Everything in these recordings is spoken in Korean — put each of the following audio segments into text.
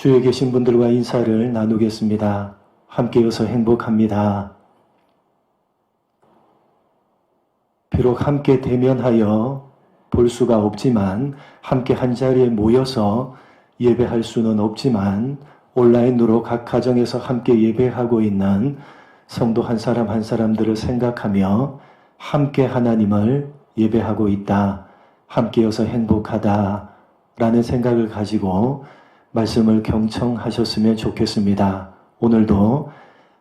주위에 계신 분들과 인사를 나누겠습니다. 함께여서 행복합니다. 비록 함께 대면하여 볼 수가 없지만, 함께 한자리에 모여서 예배할 수는 없지만 온라인으로 각 가정에서 함께 예배하고 있는 성도 한 사람 한 사람들을 생각하며 함께 하나님을 예배하고 있다, 함께여서 행복하다 라는 생각을 가지고 말씀을 경청하셨으면 좋겠습니다. 오늘도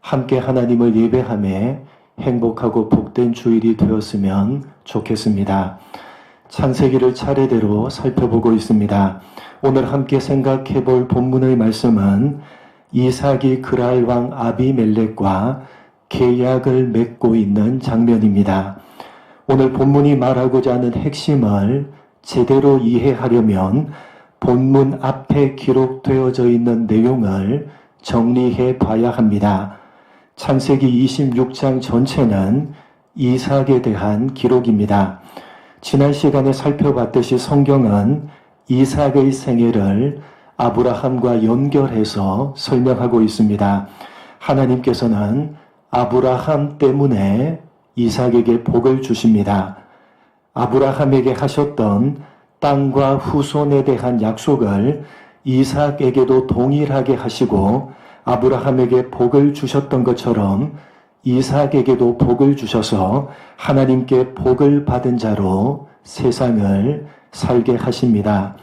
함께 하나님을 예배하며 행복하고 복된 주일이 되었으면 좋겠습니다. 창세기를 차례대로 살펴보고 있습니다. 오늘 함께 생각해 볼 본문의 말씀은 이삭이 그랄 왕 아비멜렉과 계약을 맺고 있는 장면입니다. 오늘 본문이 말하고자 하는 핵심을 제대로 이해하려면 본문 앞에 기록되어져 있는 내용을 정리해 봐야 합니다. 창세기 26장 전체는 이삭에 대한 기록입니다. 지난 시간에 살펴봤듯이 성경은 이삭의 생애를 아브라함과 연결해서 설명하고 있습니다. 하나님께서는 아브라함 때문에 이삭에게 복을 주십니다. 아브라함에게 하셨던 땅과 후손에 대한 약속을 이삭에게도 동일하게 하시고 아브라함에게 복을 주셨던 것처럼 이삭에게도 복을 주셔서 하나님께 복을 받은 자로 세상을 살게 하십니다.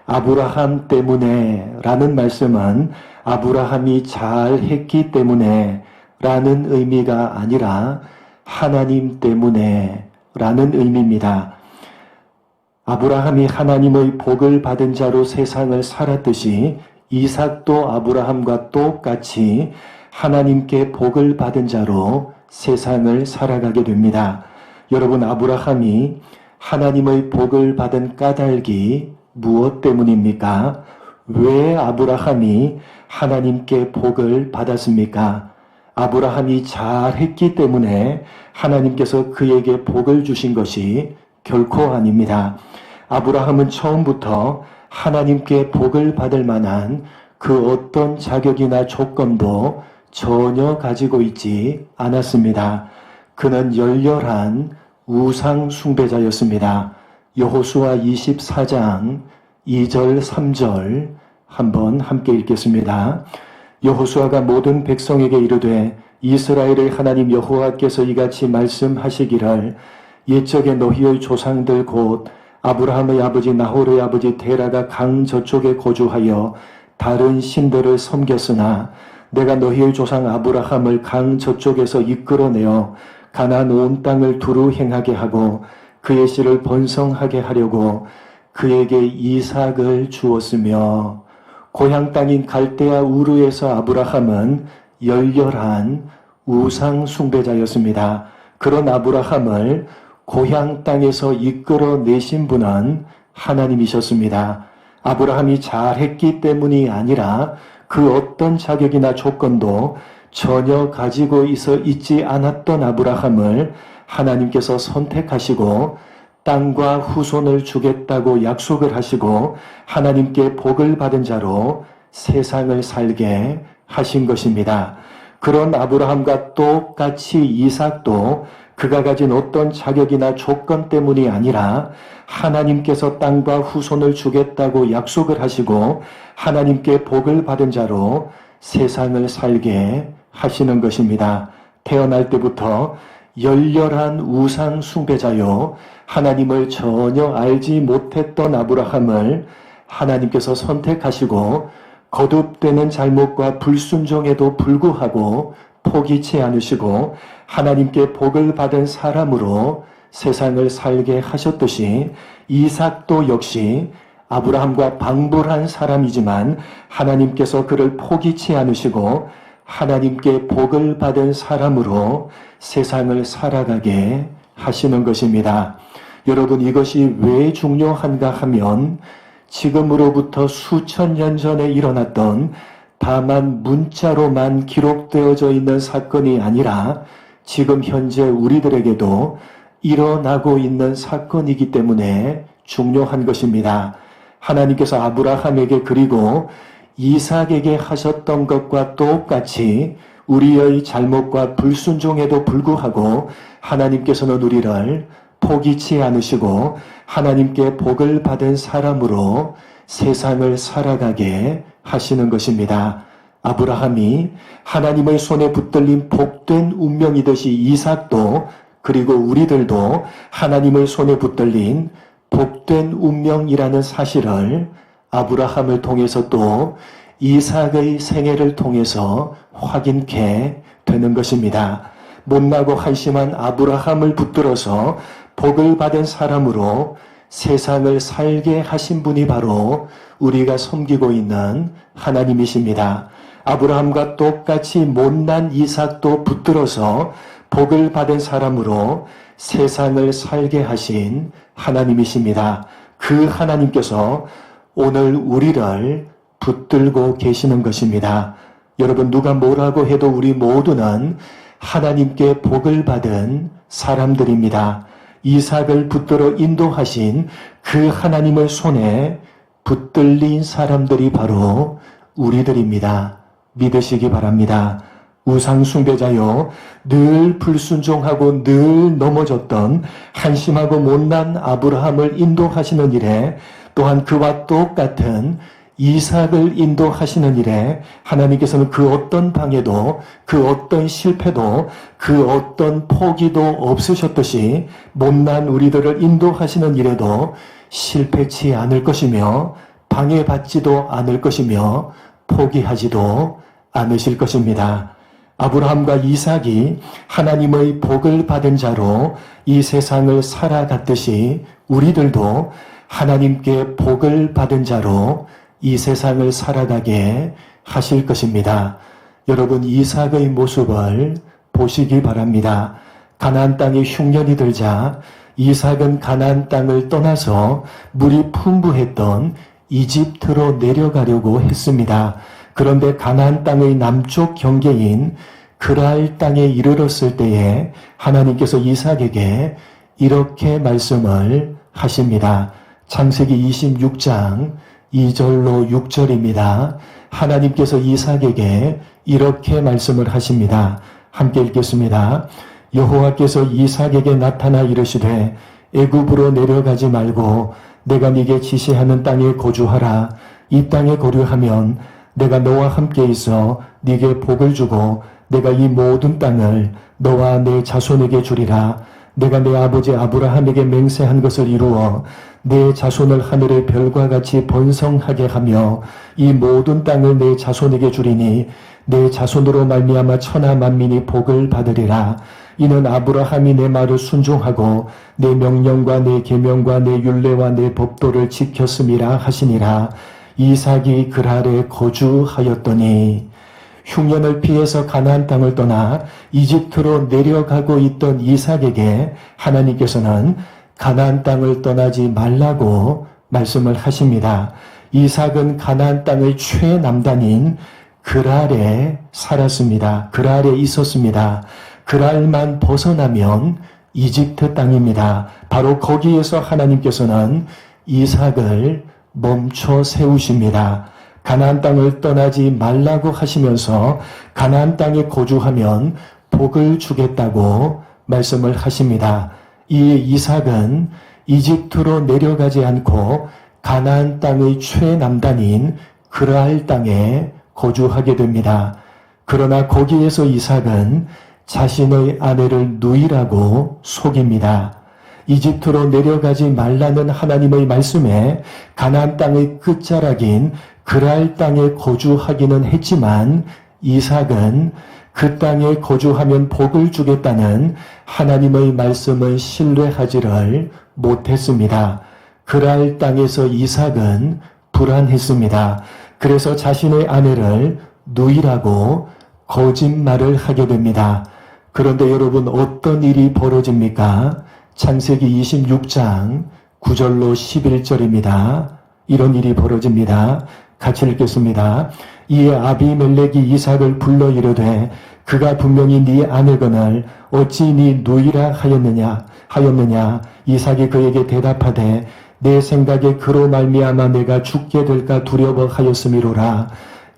아브라함 때문에 라는 말씀은 아브라함이 잘했기 때문에 라는 의미가 아니라 하나님 때문에 라는 의미입니다. 아브라함이 하나님의 복을 받은 자로 세상을 살았듯이 이삭도 아브라함과 똑같이 하나님께 복을 받은 자로 세상을 살아가게 됩니다. 여러분, 아브라함이 하나님의 복을 받은 까닭이 무엇 때문입니까? 왜 아브라함이 하나님께 복을 받았습니까? 아브라함이 잘했기 때문에 하나님께서 그에게 복을 주신 것이 결코 아닙니다. 아브라함은 처음부터 하나님께 복을 받을 만한 그 어떤 자격이나 조건도 전혀 가지고 있지 않았습니다. 그는 열렬한 우상 숭배자였습니다. 여호수아 24장 2절 3절 한번 함께 읽겠습니다. 여호수아가 모든 백성에게 이르되 이스라엘의 하나님 여호와께서 이같이 말씀하시기를 옛적에 너희의 조상들 곧 아브라함의 아버지 나홀의 아버지 데라가 강 저쪽에 거주하여 다른 신들을 섬겼으나 내가 너희의 조상 아브라함을 강 저쪽에서 이끌어내어 가나안 온 땅을 두루 행하게 하고 그의 씨를 번성하게 하려고 그에게 이삭을 주었으며, 고향 땅인 갈대아 우르에서 아브라함은 열렬한 우상 숭배자였습니다. 그런 아브라함을 고향 땅에서 이끌어내신 분은 하나님이셨습니다. 아브라함이 잘했기 때문이 아니라 그 어떤 자격이나 조건도 전혀 가지고 있지 않았던 아브라함을 하나님께서 선택하시고 땅과 후손을 주겠다고 약속을 하시고 하나님께 복을 받은 자로 세상을 살게 하신 것입니다. 그런 아브라함과 똑같이 이삭도 그가 가진 어떤 자격이나 조건 때문이 아니라 하나님께서 땅과 후손을 주겠다고 약속을 하시고 하나님께 복을 받은 자로 세상을 살게 하시는 것입니다. 태어날 때부터 열렬한 우상 숭배자요, 하나님을 전혀 알지 못했던 아브라함을 하나님께서 선택하시고 거듭되는 잘못과 불순종에도 불구하고 포기치 않으시고 하나님께 복을 받은 사람으로 세상을 살게 하셨듯이 이삭도 역시 아브라함과 방불한 사람이지만 하나님께서 그를 포기치 않으시고 하나님께 복을 받은 사람으로 세상을 살아가게 하시는 것입니다. 여러분, 이것이 왜 중요한가 하면 지금으로부터 수천 년 전에 일어났던 다만 문자로만 기록되어져 있는 사건이 아니라 지금 현재 우리들에게도 일어나고 있는 사건이기 때문에 중요한 것입니다. 하나님께서 아브라함에게 그리고 이삭에게 하셨던 것과 똑같이 우리의 잘못과 불순종에도 불구하고 하나님께서는 우리를 포기치 않으시고 하나님께 복을 받은 사람으로 세상을 살아가게 하시는 것입니다. 아브라함이 하나님의 손에 붙들린 복된 운명이듯이 이삭도 그리고 우리들도 하나님의 손에 붙들린 복된 운명이라는 사실을 아브라함을 통해서 또 이삭의 생애를 통해서 확인케 되는 것입니다. 못나고 한심한 아브라함을 붙들어서 복을 받은 사람으로 세상을 살게 하신 분이 바로 우리가 섬기고 있는 하나님이십니다. 아브라함과 똑같이 못난 이삭도 붙들어서 복을 받은 사람으로 세상을 살게 하신 하나님이십니다. 그 하나님께서 오늘 우리를 붙들고 계시는 것입니다. 여러분, 누가 뭐라고 해도 우리 모두는 하나님께 복을 받은 사람들입니다. 이삭을 붙들어 인도하신 그 하나님의 손에 붙들린 사람들이 바로 우리들입니다. 믿으시기 바랍니다. 우상숭배자요, 늘 불순종하고 늘 넘어졌던 한심하고 못난 아브라함을 인도하시는 일에, 또한 그와 똑같은 이삭을 인도하시는 일에 하나님께서는 그 어떤 방해도, 그 어떤 실패도, 그 어떤 포기도 없으셨듯이 못난 우리들을 인도하시는 일에도 실패치 않을 것이며 방해받지도 않을 것이며 포기하지도 않으실 것입니다. 아브라함과 이삭이 하나님의 복을 받은 자로 이 세상을 살아갔듯이 우리들도 하나님께 복을 받은 자로 이 세상을 살아가게 하실 것입니다. 여러분, 이삭의 모습을 보시기 바랍니다. 가나안 땅에 흉년이 들자 이삭은 가나안 땅을 떠나서 물이 풍부했던 이집트로 내려가려고 했습니다. 그런데 가나안 땅의 남쪽 경계인 그랄 땅에 이르렀을 때에 하나님께서 이삭에게 이렇게 말씀을 하십니다. 창세기 26장 2절로 6절입니다. 하나님께서 이삭에게 이렇게 말씀을 하십니다. 함께 읽겠습니다. 여호와께서 이삭에게 나타나 이르시되 애굽으로 내려가지 말고 내가 네게 지시하는 땅에 거주하라. 이 땅에 거류하면 내가 너와 함께 있어 네게 복을 주고 내가 이 모든 땅을 너와 내 자손에게 주리라. 내가 내 아버지 아브라함에게 맹세한 것을 이루어 내 자손을 하늘의 별과 같이 번성하게 하며 이 모든 땅을 내 자손에게 주리니 내 자손으로 말미암아 천하 만민이 복을 받으리라. 이는 아브라함이 내 말을 순종하고 내 명령과 내 계명과 내 율례와 내 법도를 지켰음이라 하시니라. 이삭이 그랄에 거주하였더니 흉년을 피해서 가나안 땅을 떠나 이집트로 내려가고 있던 이삭에게 하나님께서는 가나안 땅을 떠나지 말라고 말씀을 하십니다. 이삭은 가나안 땅의 최남단인 그랄에 살았습니다. 그랄에 있었습니다. 그랄만 벗어나면 이집트 땅입니다. 바로 거기에서 하나님께서는 이삭을 멈춰 세우십니다. 가나안 땅을 떠나지 말라고 하시면서 가나안 땅에 거주하면 복을 주겠다고 말씀을 하십니다. 이 이삭은 이집트로 내려가지 않고 가나안 땅의 최남단인 그랄 땅에 거주하게 됩니다. 그러나 거기에서 이삭은 자신의 아내를 누이라고 속입니다. 이집트로 내려가지 말라는 하나님의 말씀에 가나안 땅의 끝자락인 그랄 땅에 거주하기는 했지만 이삭은 그 땅에 거주하면 복을 주겠다는 하나님의 말씀을 신뢰하지를 못했습니다. 그랄 땅에서 이삭은 불안했습니다. 그래서 자신의 아내를 누이라고 거짓말을 하게 됩니다. 그런데 여러분, 어떤 일이 벌어집니까? 창세기 26장 9절로 11절입니다. 이런 일이 벌어집니다. 같이 읽겠습니다. 이에 아비멜렉이 이삭을 불러 이르되 그가 분명히 네 아내거늘 어찌 네 누이라 하였느냐. 이삭이 그에게 대답하되 내 생각에 그로 말미암아 내가 죽게 될까 두려워하였음이로라.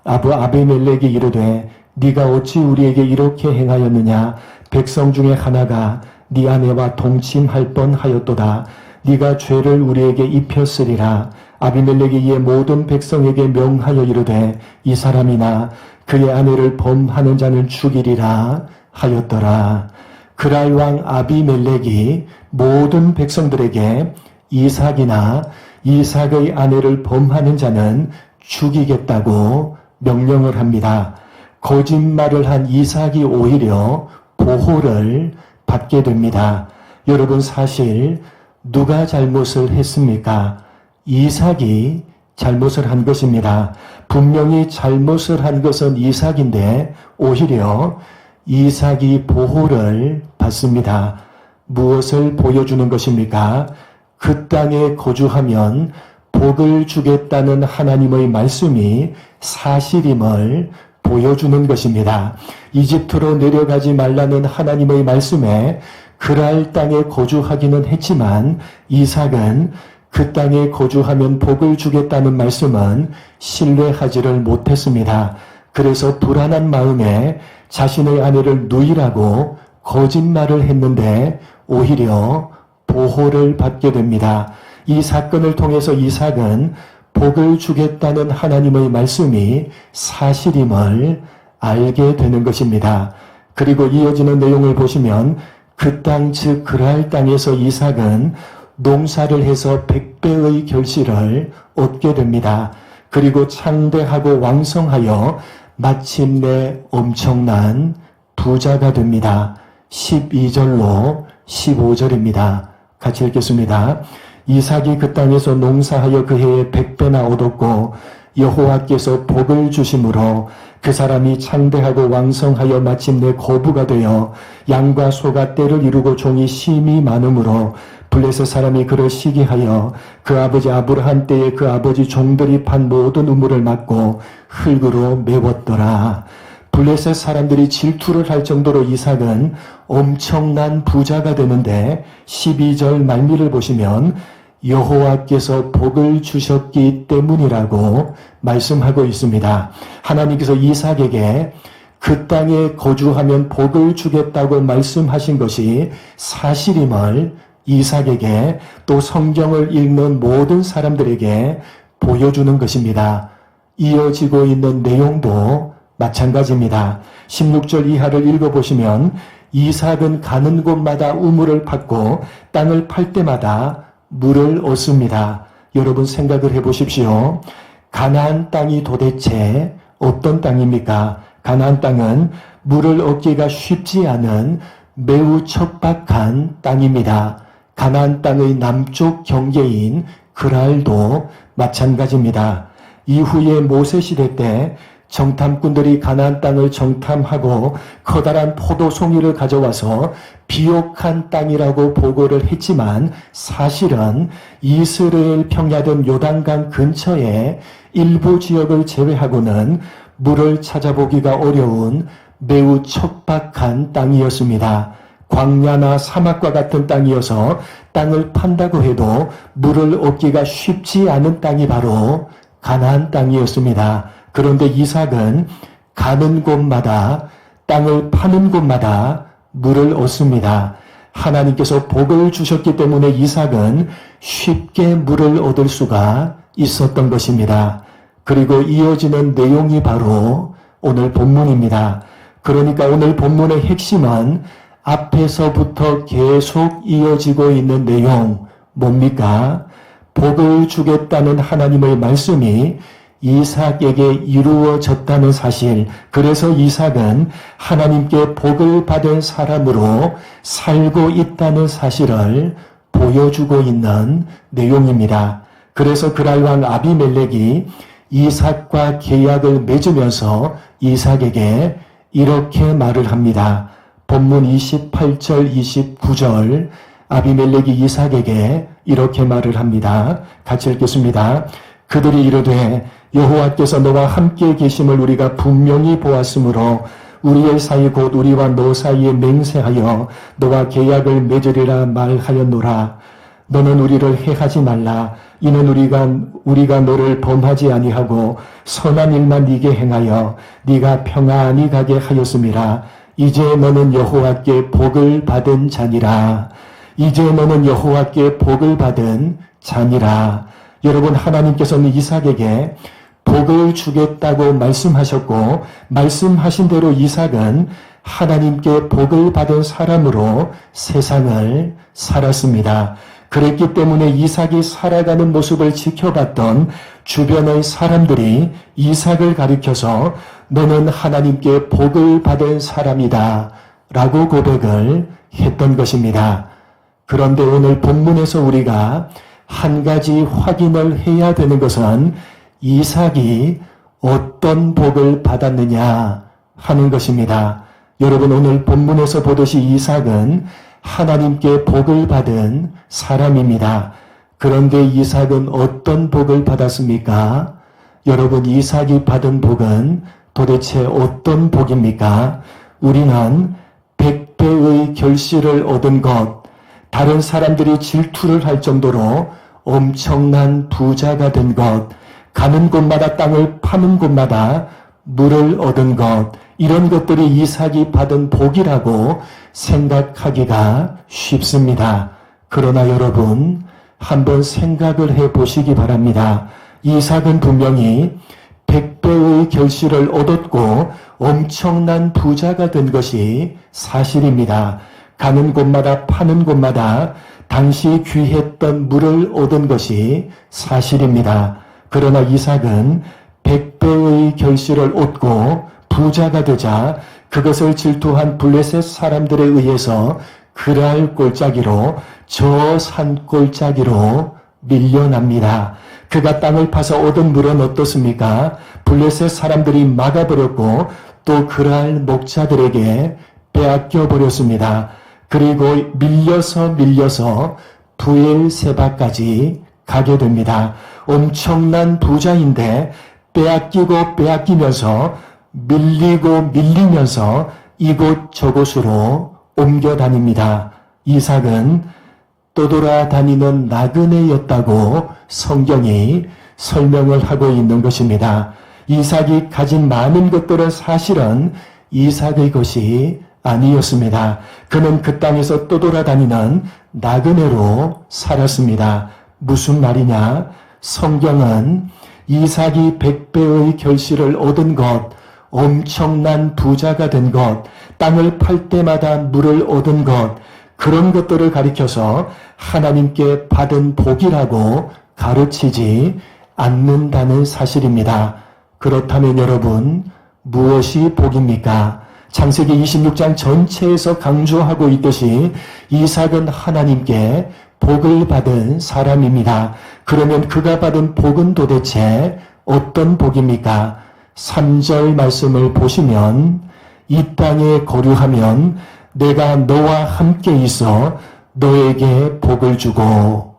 아비멜렉이 이르되 네가 어찌 우리에게 이렇게 행하였느냐. 백성 중에 하나가 네 아내와 동침할 뻔하였도다. 네가 죄를 우리에게 입혔으리라. 아비멜렉이 이에 모든 백성에게 명하여 이르되 이 사람이나 그의 아내를 범하는 자는 죽이리라 하였더라. 그랄 왕 아비멜렉이 모든 백성들에게 이삭이나 이삭의 아내를 범하는 자는 죽이겠다고 명령을 합니다. 거짓말을 한 이삭이 오히려 보호를 받게 됩니다. 여러분, 사실 누가 잘못을 했습니까? 이삭이 잘못을 한 것입니다. 분명히 잘못을 한 것은 이삭인데 오히려 이삭이 보호를 받습니다. 무엇을 보여주는 것입니까? 그 땅에 거주하면 복을 주겠다는 하나님의 말씀이 사실임을 보여주는 것입니다. 이집트로 내려가지 말라는 하나님의 말씀에 그랄 땅에 거주하기는 했지만 이삭은 그 땅에 거주하면 복을 주겠다는 말씀은 신뢰하지를 못했습니다. 그래서 불안한 마음에 자신의 아내를 누이라고 거짓말을 했는데 오히려 보호를 받게 됩니다. 이 사건을 통해서 이삭은 복을 주겠다는 하나님의 말씀이 사실임을 알게 되는 것입니다. 그리고 이어지는 내용을 보시면 그 땅, 즉 그랄 땅에서 이삭은 농사를 해서 100배의 결실을 얻게 됩니다. 그리고 창대하고 왕성하여 마침내 엄청난 부자가 됩니다. 12절로 15절입니다. 같이 읽겠습니다. 이삭이 그 땅에서 농사하여 그 해에 100배나 얻었고 여호와께서 복을 주심으로 그 사람이 창대하고 왕성하여 마침내 거부가 되어 양과 소가 떼를 이루고 종이 심히 많으므로 블레셋 사람이 그를 시기하여 그 아버지 아브라함 때에 그 아버지 종들이 판 모든 우물을 막고 흙으로 메웠더라. 블레셋 사람들이 질투를 할 정도로 이삭은 엄청난 부자가 되는데 12절 말미를 보시면 여호와께서 복을 주셨기 때문이라고 말씀하고 있습니다. 하나님께서 이삭에게 그 땅에 거주하면 복을 주겠다고 말씀하신 것이 사실임을 이삭에게 또 성경을 읽는 모든 사람들에게 보여주는 것입니다. 이어지고 있는 내용도 마찬가지입니다. 16절 이하를 읽어보시면 이삭은 가는 곳마다 우물을 팠고 땅을 팔 때마다 물을 얻습니다. 여러분 생각을 해보십시오. 가나안 땅이 도대체 어떤 땅입니까? 가나안 땅은 물을 얻기가 쉽지 않은 매우 척박한 땅입니다. 가나안 땅의 남쪽 경계인 그랄도 마찬가지입니다. 이후에 모세 시대 때 정탐꾼들이 가나안 땅을 정탐하고 커다란 포도송이를 가져와서 비옥한 땅이라고 보고를 했지만 사실은 이스라엘 평야된 요단강 근처에 일부 지역을 제외하고는 물을 찾아보기가 어려운 매우 척박한 땅이었습니다. 광야나 사막과 같은 땅이어서 땅을 판다고 해도 물을 얻기가 쉽지 않은 땅이 바로 가나안 땅이었습니다. 그런데 이삭은 가는 곳마다 땅을 파는 곳마다 물을 얻습니다. 하나님께서 복을 주셨기 때문에 이삭은 쉽게 물을 얻을 수가 있었던 것입니다. 그리고 이어지는 내용이 바로 오늘 본문입니다. 그러니까 오늘 본문의 핵심은 앞에서부터 계속 이어지고 있는 내용 뭡니까? 복을 주겠다는 하나님의 말씀이 이삭에게 이루어졌다는 사실, 그래서 이삭은 하나님께 복을 받은 사람으로 살고 있다는 사실을 보여주고 있는 내용입니다. 그래서 그랄 왕 아비멜렉이 이삭과 계약을 맺으면서 이삭에게 이렇게 말을 합니다. 본문 28절 29절 아비멜렉이 이삭에게 이렇게 말을 합니다. 같이 읽겠습니다. 그들이 이르되 여호와께서 너와 함께 계심을 우리가 분명히 보았으므로 우리의 사이 곧 우리와 너 사이에 맹세하여 너와 계약을 맺으리라 말하였노라. 너는 우리를 해하지 말라. 이는 우리가 너를 범하지 아니하고 선한 일만 네게 행하여 네가 평안히 가게 하였음이라. 이제 너는 여호와께 복을 받은 자니라. 이제 너는 여호와께 복을 받은 자니라. 여러분, 하나님께서는 이삭에게 복을 주겠다고 말씀하셨고, 말씀하신 대로 이삭은 하나님께 복을 받은 사람으로 세상을 살았습니다. 그랬기 때문에 이삭이 살아가는 모습을 지켜봤던 주변의 사람들이 이삭을 가리켜서 너는 하나님께 복을 받은 사람이다 라고 고백을 했던 것입니다. 그런데 오늘 본문에서 우리가 한 가지 확인을 해야 되는 것은 이삭이 어떤 복을 받았느냐 하는 것입니다. 여러분, 오늘 본문에서 보듯이 이삭은 하나님께 복을 받은 사람입니다. 그런데 이삭은 어떤 복을 받았습니까? 여러분, 이삭이 받은 복은 도대체 어떤 복입니까? 우리는 100배의 결실을 얻은 것, 다른 사람들이 질투를 할 정도로 엄청난 부자가 된 것, 가는 곳마다 땅을 파는 곳마다 물을 얻은 것, 이런 것들이 이삭이 받은 복이라고 생각하기가 쉽습니다. 그러나 여러분, 한번 생각을 해 보시기 바랍니다. 이삭은 분명히 100배의 결실을 얻었고 엄청난 부자가 된 것이 사실입니다. 가는 곳마다 파는 곳마다 당시 귀했던 물을 얻은 것이 사실입니다. 그러나 이삭은 100배의 결실을 얻고 부자가 되자 그것을 질투한 블레셋 사람들에 의해서 그랄 골짜기로, 저 산 골짜기로 밀려납니다. 그가 땅을 파서 얻은 물은 어떻습니까? 블레셋 사람들이 막아버렸고 또 그랄 목자들에게 빼앗겨 버렸습니다. 그리고 밀려서 부엘세바까지 가게 됩니다. 엄청난 부자인데 빼앗기면서 밀리면서 이곳저곳으로 옮겨 다닙니다. 이삭은 떠돌아다니는 나그네였다고 성경이 설명을 하고 있는 것입니다. 이삭이 가진 많은 것들은 사실은 이삭의 것이 아니었습니다. 그는 그 땅에서 떠돌아다니는 나그네로 살았습니다. 무슨 말이냐? 성경은 이삭이 100배의 결실을 얻은 것, 엄청난 부자가 된 것, 땅을 팔 때마다 물을 얻은 것, 그런 것들을 가리켜서 하나님께 받은 복이라고 가르치지 않는다는 사실입니다. 그렇다면 여러분, 무엇이 복입니까? 창세기 26장 전체에서 강조하고 있듯이 이삭은 하나님께 복을 받은 사람입니다. 그러면 그가 받은 복은 도대체 어떤 복입니까? 3절 말씀을 보시면 이 땅에 거류하면 내가 너와 함께 있어 너에게 복을 주고,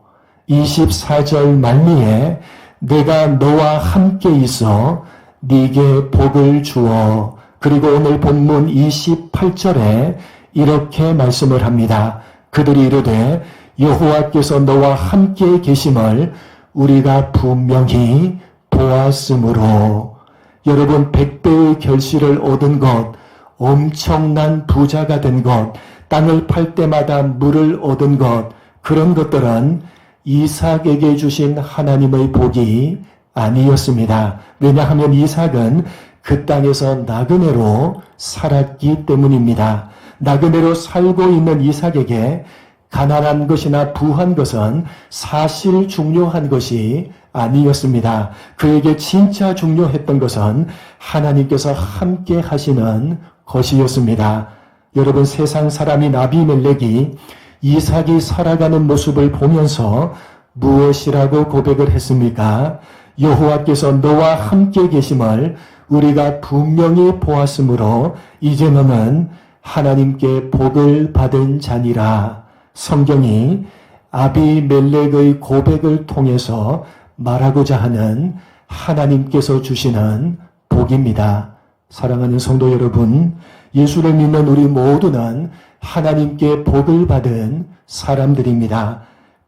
24절 말미에 내가 너와 함께 있어 네게 복을 주어, 그리고 오늘 본문 28절에 이렇게 말씀을 합니다. 그들이 이르되 여호와께서 너와 함께 계심을 우리가 분명히 보았으므로. 여러분, 100배의 결실을 얻은 것, 엄청난 부자가 된 것, 땅을 팔 때마다 물을 얻은 것, 그런 것들은 이삭에게 주신 하나님의 복이 아니었습니다. 왜냐하면 이삭은 그 땅에서 나그네로 살았기 때문입니다. 나그네로 살고 있는 이삭에게 가난한 것이나 부한 것은 사실 중요한 것이 아니었습니다. 그에게 진짜 중요했던 것은 하나님께서 함께 하시는 것이었습니다. 여러분, 세상 사람인 아비멜렉이 이삭이 살아가는 모습을 보면서 무엇이라고 고백을 했습니까? 여호와께서 너와 함께 계심을 우리가 분명히 보았으므로 이제 너는 하나님께 복을 받은 자니라. 성경이 아비멜렉의 고백을 통해서 말하고자 하는 하나님께서 주시는 복입니다. 사랑하는 성도 여러분, 예수를 믿는 우리 모두는 하나님께 복을 받은 사람들입니다.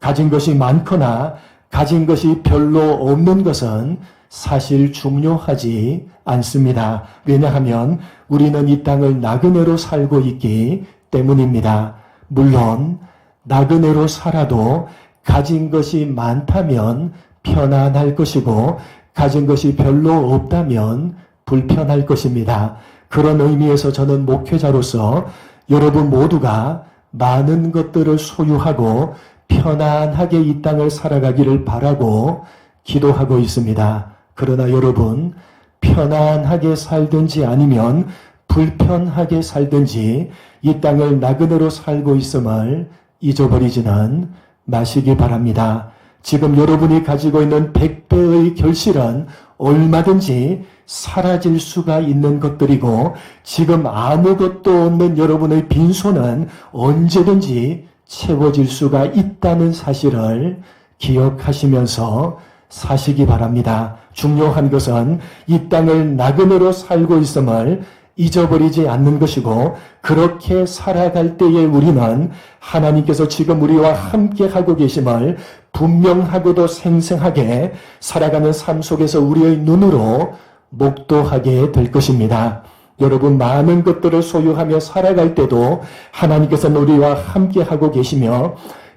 가진 것이 많거나 가진 것이 별로 없는 것은 사실 중요하지 않습니다. 왜냐하면 우리는 이 땅을 나그네로 살고 있기 때문입니다. 물론 나그네로 살아도 가진 것이 많다면 편안할 것이고 가진 것이 별로 없다면 불편할 것입니다. 그런 의미에서 저는 목회자로서 여러분 모두가 많은 것들을 소유하고 편안하게 이 땅을 살아가기를 바라고 기도하고 있습니다. 그러나 여러분, 편안하게 살든지 아니면 불편하게 살든지 이 땅을 나그네로 살고 있음을 잊어버리지는 마시기 바랍니다. 지금 여러분이 가지고 있는 100배의 결실은 얼마든지 사라질 수가 있는 것들이고 지금 아무것도 없는 여러분의 빈손은 언제든지 채워질 수가 있다는 사실을 기억하시면서 사시기 바랍니다. 중요한 것은 이 땅을 나그네로 살고 있음을 잊어버리지 않는 것이고 그렇게 살아갈 때에 우리는 하나님께서 지금 우리와 함께 하고 계심을 분명하고도 생생하게 살아가는 삶 속에서 우리의 눈으로 목도하게 될 것입니다. 여러분 많은 것들을 소유하며 살아갈 때도 하나님께서는 우리와 함께 하고 계시며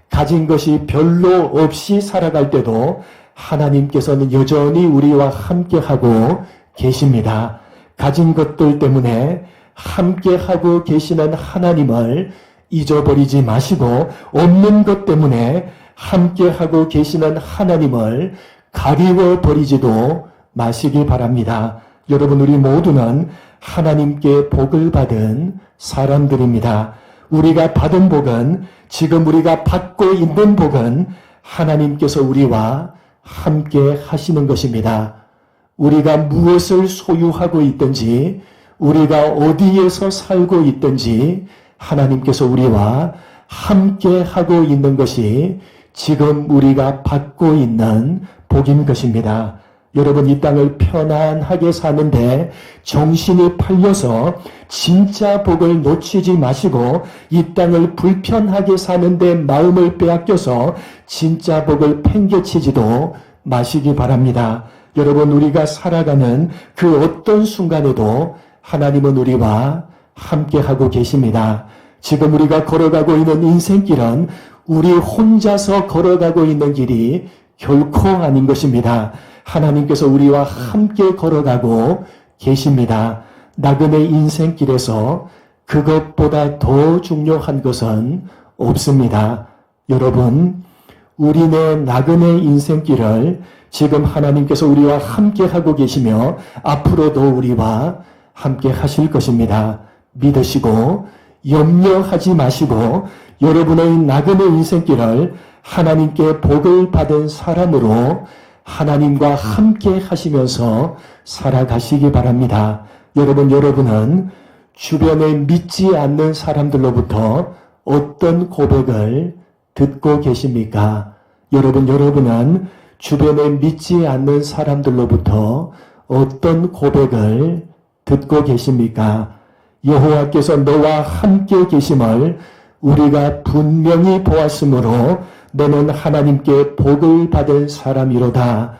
가진 것이 별로 없이 살아갈 때도 하나님께서는 여전히 우리와 함께 하고 계십니다. 가진 것들 때문에 함께 하고 계시는 하나님을 잊어버리지 마시고 없는 것 때문에 함께 하고 계시는 하나님을 가리워 버리지도 마시기 바랍니다. 여러분 우리 모두는 하나님께 복을 받은 사람들입니다. 우리가 받은 복은 지금 우리가 받고 있는 복은 하나님께서 우리와 함께 하시는 것입니다. 우리가 무엇을 소유하고 있든지 우리가 어디에서 살고 있든지 하나님께서 우리와 함께 하고 있는 것이 지금 우리가 받고 있는 복인 것입니다. 여러분 이 땅을 편안하게 사는데 정신이 팔려서 진짜 복을 놓치지 마시고 이 땅을 불편하게 사는데 마음을 빼앗겨서 진짜 복을 팽개치지도 마시기 바랍니다. 여러분 우리가 살아가는 그 어떤 순간에도 하나님은 우리와 함께하고 계십니다. 지금 우리가 걸어가고 있는 인생길은 우리 혼자서 걸어가고 있는 길이 결코 아닌 것입니다. 하나님께서 우리와 함께 걸어가고 계십니다. 나그네 인생길에서 그것보다 더 중요한 것은 없습니다. 여러분, 우리네 나그네 인생길을 지금 하나님께서 우리와 함께 하고 계시며 앞으로도 우리와 함께 하실 것입니다. 믿으시고 염려하지 마시고 여러분의 나그네 인생길을 하나님께 복을 받은 사람으로 하나님과 함께 하시면서 살아가시기 바랍니다. 여러분은 주변에 믿지 않는 사람들로부터 어떤 고백을 듣고 계십니까? 여러분은 주변에 믿지 않는 사람들로부터 어떤 고백을 듣고 계십니까? 여호와께서 너와 함께 계심을 우리가 분명히 보았으므로 너는 하나님께 복을 받은 사람이로다.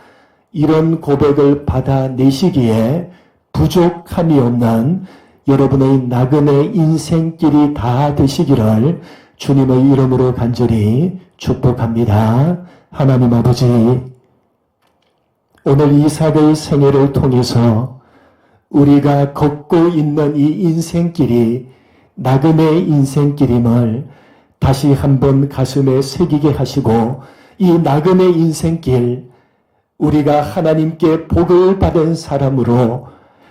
이런 고백을 받아내시기에 부족함이 없는 여러분의 나그네 인생길이 다 되시기를 주님의 이름으로 간절히 축복합니다. 하나님 아버지, 오늘 이삭의 생애를 통해서 우리가 걷고 있는 이 인생길이 나그네 인생길임을 다시 한번 가슴에 새기게 하시고 이 나그네 인생길 우리가 하나님께 복을 받은 사람으로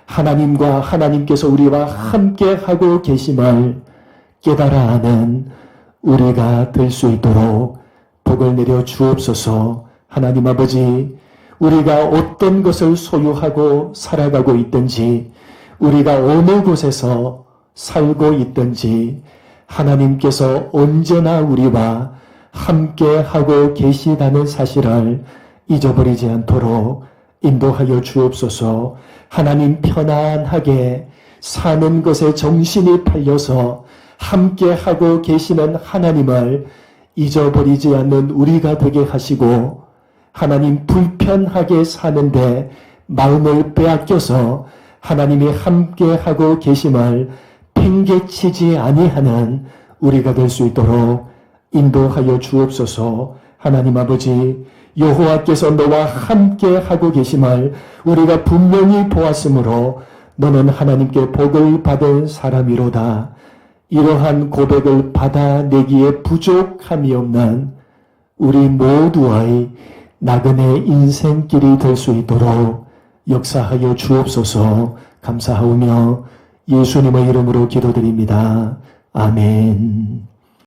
하나님과 하나님께서 우리와 함께 하고 계심을 깨달아 아는 우리가 될 수 있도록 복을 내려 주옵소서. 하나님 아버지, 우리가 어떤 것을 소유하고 살아가고 있든지 우리가 어느 곳에서 살고 있든지 하나님께서 언제나 우리와 함께 하고 계시다는 사실을 잊어버리지 않도록 인도하여 주옵소서. 하나님 편안하게 사는 것에 정신이 팔려서 함께 하고 계시는 하나님을 잊어버리지 않는 우리가 되게 하시고 하나님 불편하게 사는데 마음을 빼앗겨서 하나님이 함께하고 계심을 팽개치지 아니하는 우리가 될 수 있도록 인도하여 주옵소서. 하나님 아버지, 여호와께서 너와 함께하고 계심을 우리가 분명히 보았으므로 너는 하나님께 복을 받은 사람이로다. 이러한 고백을 받아내기에 부족함이 없는 우리 모두의 나그네 인생길이 될 수 있도록 역사하여 주옵소서. 감사하오며 예수님의 이름으로 기도드립니다. 아멘.